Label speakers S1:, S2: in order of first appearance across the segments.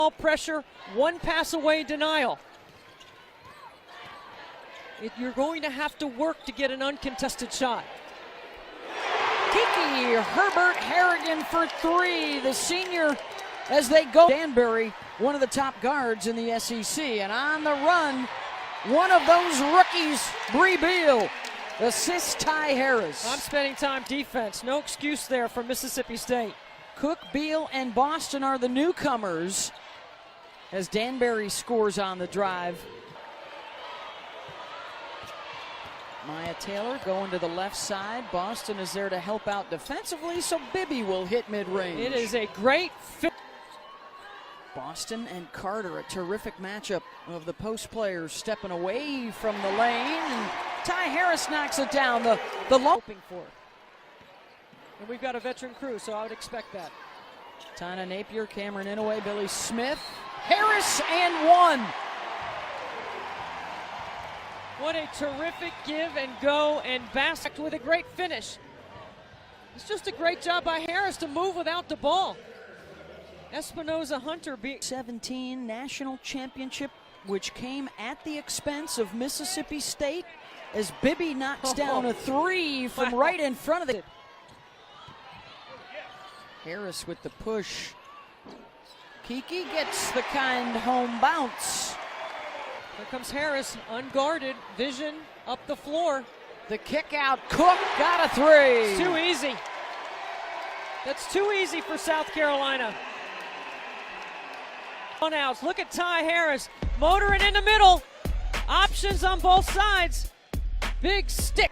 S1: All pressure, one pass away denial. You're going to have to work to get an uncontested shot.
S2: Kiki Herbert Harrigan for three. The senior as they go. Danbury, one of the top guards in the SEC. And on the run, one of those rookies, Bree Beal. Assist Ty Harris.
S1: I'm spending time defense. No excuse there for Mississippi State.
S2: Cook, Beal, and Boston are the newcomers as Danbury scores on the drive. Maya Taylor going to the left side. Boston is there to help out defensively, so Bibby will hit mid-range.
S1: It is a great fit.
S2: Boston and Carter, a terrific matchup of the post players stepping away from the lane. And Ty Harris knocks it down. The
S1: hoping for. And we've got a veteran crew, so I would expect that.
S2: Tana Napier, Cameron Inouye, Billy Smith, Harris, and one.
S1: What a terrific give and go and basket with a great finish. It's just a great job by Harris to move without the ball. Espinoza Hunter
S2: 17 national championship, which came at the expense of Mississippi State as Bibby knocks down a three from right in front of it. Harris with the push. Kiki gets the kind home bounce.
S1: Here comes Harris, unguarded, vision up the floor.
S2: The kick out, Cook got a three.
S1: It's too easy. That's too easy for South Carolina. On outs, look at Ty Harris, motoring in the middle. Options on both sides. Big stick.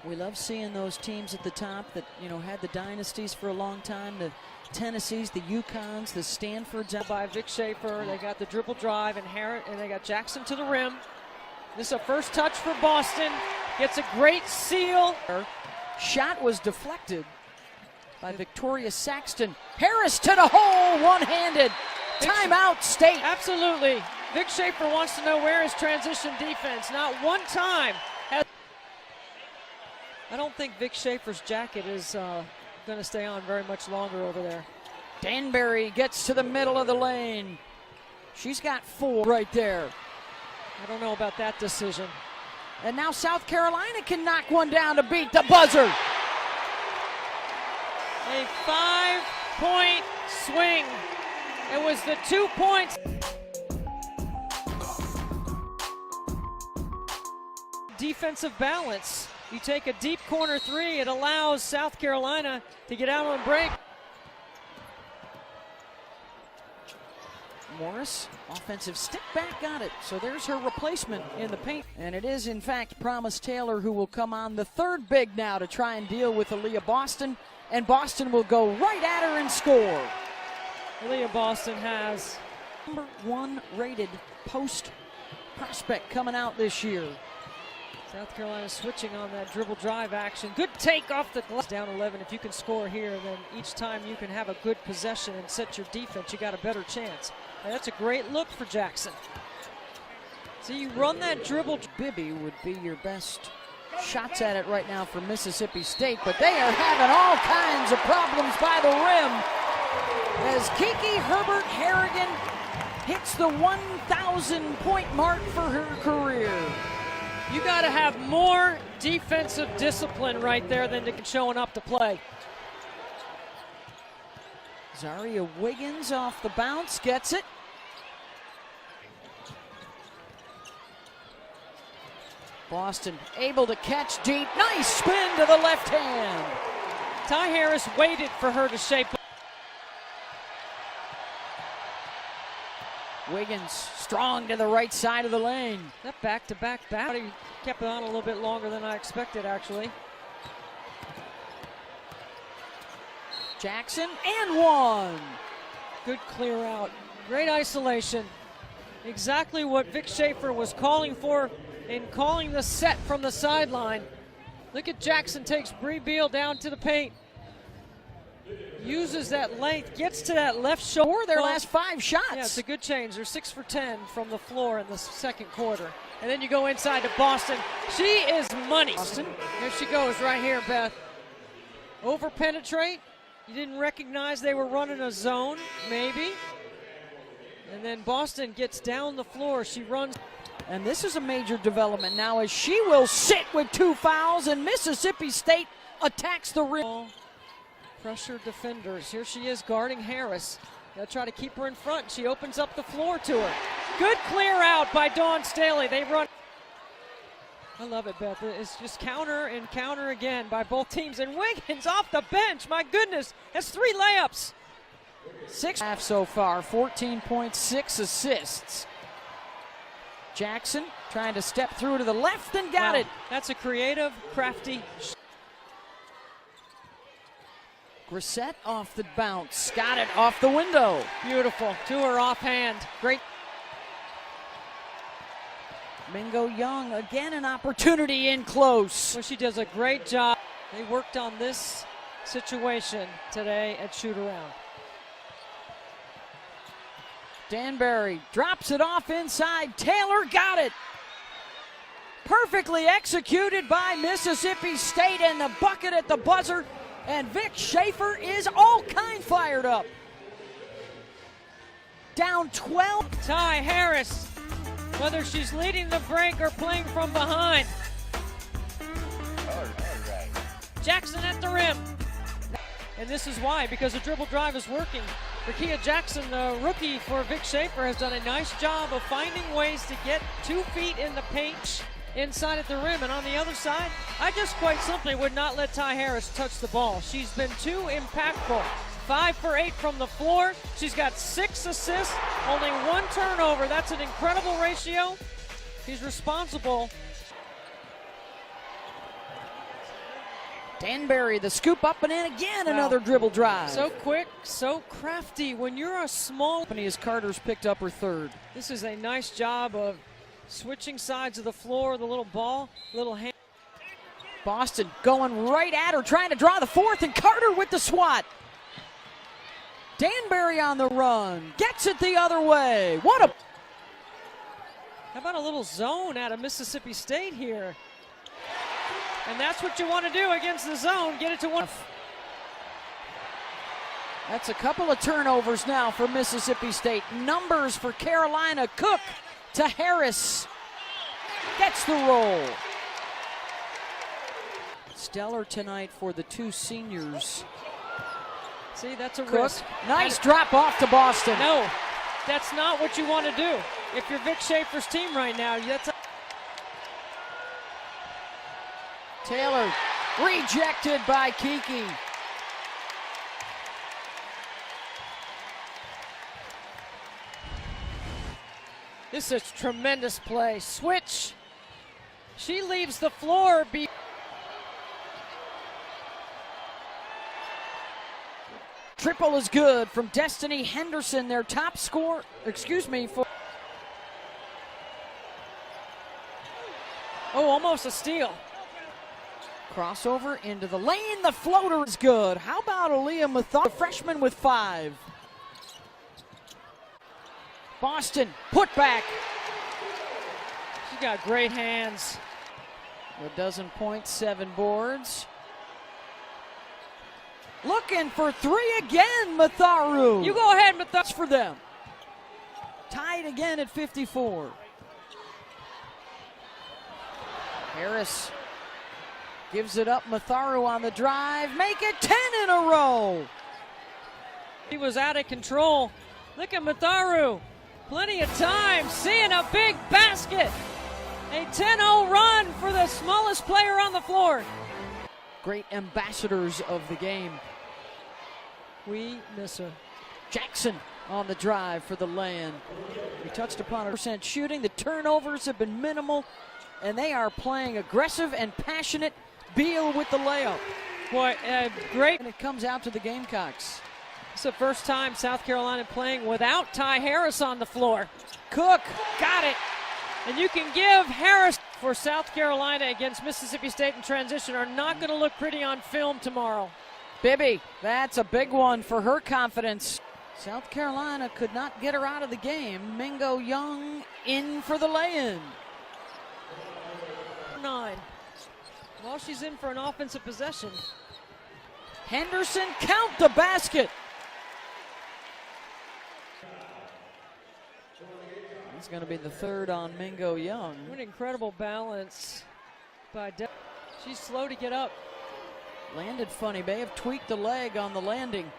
S2: We love seeing those teams at the top that, you know, had the dynasties for a long time. The Tennessees, the UConns, the Stanfords.
S1: By Vic Schaefer, they got the dribble drive and Harris, and they got Jackson to the rim. This is a first touch for Boston. Gets a great seal.
S2: Shot was deflected by Victoria Saxton. Harris to the hole, one-handed. Timeout, State.
S1: Absolutely. Vic Schaefer wants to know where is transition defense. Not one time. I don't think Vic Schaefer's jacket is going to stay on very much longer over there.
S2: Danbury gets to the middle of the lane. She's got four right there.
S1: I don't know about that decision.
S2: And now South Carolina can knock one down to beat the buzzer.
S1: A 5-point swing. It was the 2 points. Defensive balance. You take a deep corner three, it allows South Carolina to get out on break.
S2: Morris, offensive stick back, got it. So there's her replacement in the paint. And it is, in fact, Promise Taylor who will come on the third big now to try and deal with Aaliyah Boston. And Boston will go right at her and score.
S1: Aaliyah Boston has
S2: #1 rated post prospect coming out this year.
S1: South Carolina switching on that dribble drive action. Good take off the glass. Down 11. If you can score here, then each time you can have a good possession and set your defense, you got a better chance. And that's a great look for Jackson. So you run that dribble.
S2: Bibby would be your best shots at it right now for Mississippi State, but they are having all kinds of problems by the rim as Kiki Herbert Harrigan hits the 1,000-point mark for her career.
S1: You got to have more defensive discipline right there than showing up to play.
S2: Zaria Wiggins off the bounce, gets it. Boston able to catch deep. Nice spin to the left hand.
S1: Ty Harris waited for her to shape up.
S2: Wiggins strong to the right side of the lane.
S1: That back-to-back battle. He kept it on a little bit longer than I expected, actually.
S2: Jackson and one.
S1: Good clear out. Great isolation. Exactly what Vic Schaefer was calling for in calling the set from the sideline. Look at Jackson takes Bree Beal down to the paint. Uses that length, gets to that left shoulder.
S2: Their last 5 shots.
S1: Yeah, it's a good change. They're 6 for 10 from the floor in the second quarter. And then you go inside to Boston. She is money.
S2: Boston.
S1: There she goes right here, Beth. Over penetrate. You didn't recognize they were running a zone, maybe. And then Boston gets down the floor. She runs.
S2: And this is a major development now as she will sit with 2 fouls, and Mississippi State attacks the rim.
S1: Pressure defenders. Here she is guarding Harris. They'll try to keep her in front. She opens up the floor to her. Good clear out by Dawn Staley. They run. I love it, Beth. It's just counter and counter again by both teams. And Wiggins off the bench. My goodness, has 3 layups.
S2: 6.5 so far, 14 points, 6 assists. Jackson trying to step through to the left and got it.
S1: That's a creative, crafty.
S2: Grissett off the bounce, got it off the window.
S1: Beautiful, to her offhand. Great.
S2: Mingo Young, again an opportunity in close.
S1: Well, she does a great job. They worked on this situation today at shoot-around.
S2: Danbury drops it off inside. Taylor got it. Perfectly executed by Mississippi State, and the bucket at the buzzer. And Vic Schaefer is all kind fired up. Down 12.
S1: Ty Harris, whether she's leading the break or playing from behind. Jackson at the rim. And this is why, because the dribble drive is working. Rakia Jackson, the rookie for Vic Schaefer, has done a nice job of finding ways to get 2 feet in the paint inside at the rim. And on the other side, I just quite simply would not let Ty Harris touch the ball. She's been too impactful. 5 for 8 from the floor. She's got 6 assists, only 1 turnover. That's an incredible ratio. She's responsible.
S2: Danbury, the scoop up and in again, another dribble drive.
S1: So quick, so crafty. When you're a small
S2: company, as Carter's picked up her 3rd.
S1: This is a nice job of switching sides of the floor, the little ball, little hand.
S2: Boston going right at her, trying to draw the 4th, and Carter with the swat. Danbury on the run, gets it the other way. What a...
S1: How about a little zone out of Mississippi State here? And that's what you want to do against the zone, get it to 1.
S2: That's a couple of turnovers now for Mississippi State. Numbers for Carolina. Cook to Harris. Gets the roll. Stellar tonight for the 2 seniors.
S1: See, that's a
S2: Cook.
S1: risk.
S2: Nice drop off to Boston.
S1: No, that's not what you want to do. If you're Vic Schaefer's team right now, that's
S2: Taylor rejected by Kiki.
S1: This is tremendous play. Switch. She leaves the floor.
S2: Triple is good from Destiny Henderson, their top scorer. For
S1: almost a steal.
S2: Crossover into the lane. The floater is good. How about Aaliyah Matharu, the freshman with 5? Boston, put back.
S1: She's got great hands.
S2: A dozen points, 7 boards. Looking for 3 again, Matharu.
S1: You go ahead, Matharu.
S2: That's for them. Tied again at 54. Harris gives it up. Matharu on the drive. Make it 10 in a row.
S1: He was out of control. Look at Matharu. Plenty of time. Seeing a big basket. A 10-0 run for the smallest player on the floor.
S2: Great ambassadors of the game.
S1: We miss her.
S2: Jackson on the drive for the land. We touched upon a % shooting. The turnovers have been minimal, and they are playing aggressive and passionate. Beal with the layup.
S1: Boy, great.
S2: And it comes out to the Gamecocks.
S1: It's the first time South Carolina playing without Ty Harris on the floor.
S2: Cook got it.
S1: And you can give Harris for South Carolina against Mississippi State in transition are not going to look pretty on film tomorrow.
S2: Bibby, that's a big one for her confidence. South Carolina could not get her out of the game. Mingo Young in for the lay-in.
S1: 9. Well, she's in for an offensive possession.
S2: Henderson, count the basket. It's going to be the third on Mingo Young.
S1: What incredible balance by She's slow to get up.
S2: Landed funny. May have tweaked the leg on the landing.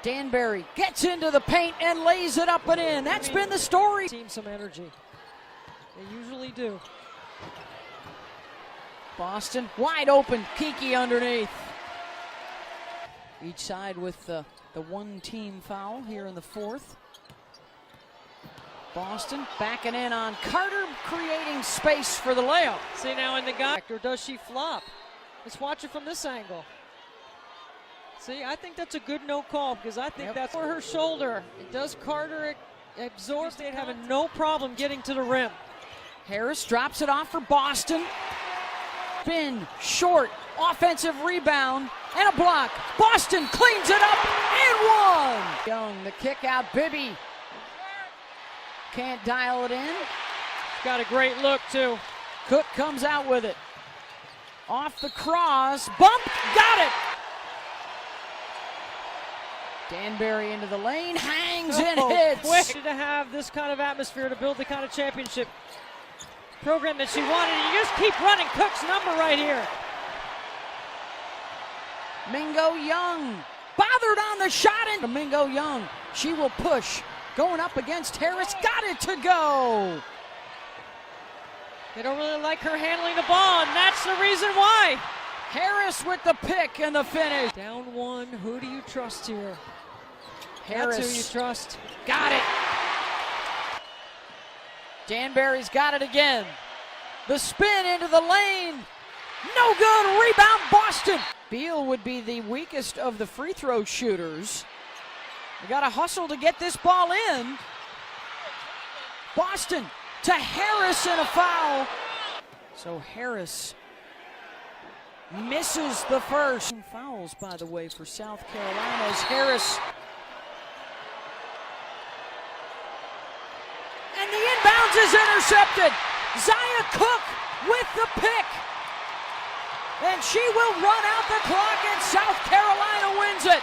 S2: Danbury gets into the paint and lays it up and in. That's been the story.
S1: Team some energy. They usually do.
S2: Boston wide open. Kiki underneath. Each side with the one team foul here in the fourth. Boston backing in on Carter, creating space for the layup.
S1: See now in the guy, or does she flop? Let's watch it from this angle. See, I think that's a good no call because I think that's for her shoulder. It does Carter absorb. State having no problem getting to the rim.
S2: Harris drops it off for Boston. Spin, short, offensive rebound, and a block. Boston cleans it up and one. Young, the kick out, Bibby. Can't dial it in.
S1: Got a great look too.
S2: Cook comes out with it. Off the cross, bump, got it. Danbury into the lane, hangs and hits.
S1: Quick to have this kind of atmosphere to build the kind of championship program that she wanted. You just keep running Cook's number right here.
S2: Mingo Young bothered on the shot into Mingo Young. She will push. Going up against Harris, got it to go.
S1: They don't really like her handling the ball, and that's the reason why.
S2: Harris with the pick and the finish.
S1: Down one, who do you trust here?
S2: Harris.
S1: That's who you trust.
S2: Got it. Danbury's got it again. The spin into the lane. No good, rebound Boston. Beal would be the weakest of the free throw shooters. We got to hustle to get this ball in. Boston to Harris and a foul. So Harris misses the first. Fouls, by the way, for South Carolina as Harris. And the inbounds is intercepted. Zaya Cook with the pick. And she will run out the clock and South Carolina wins it.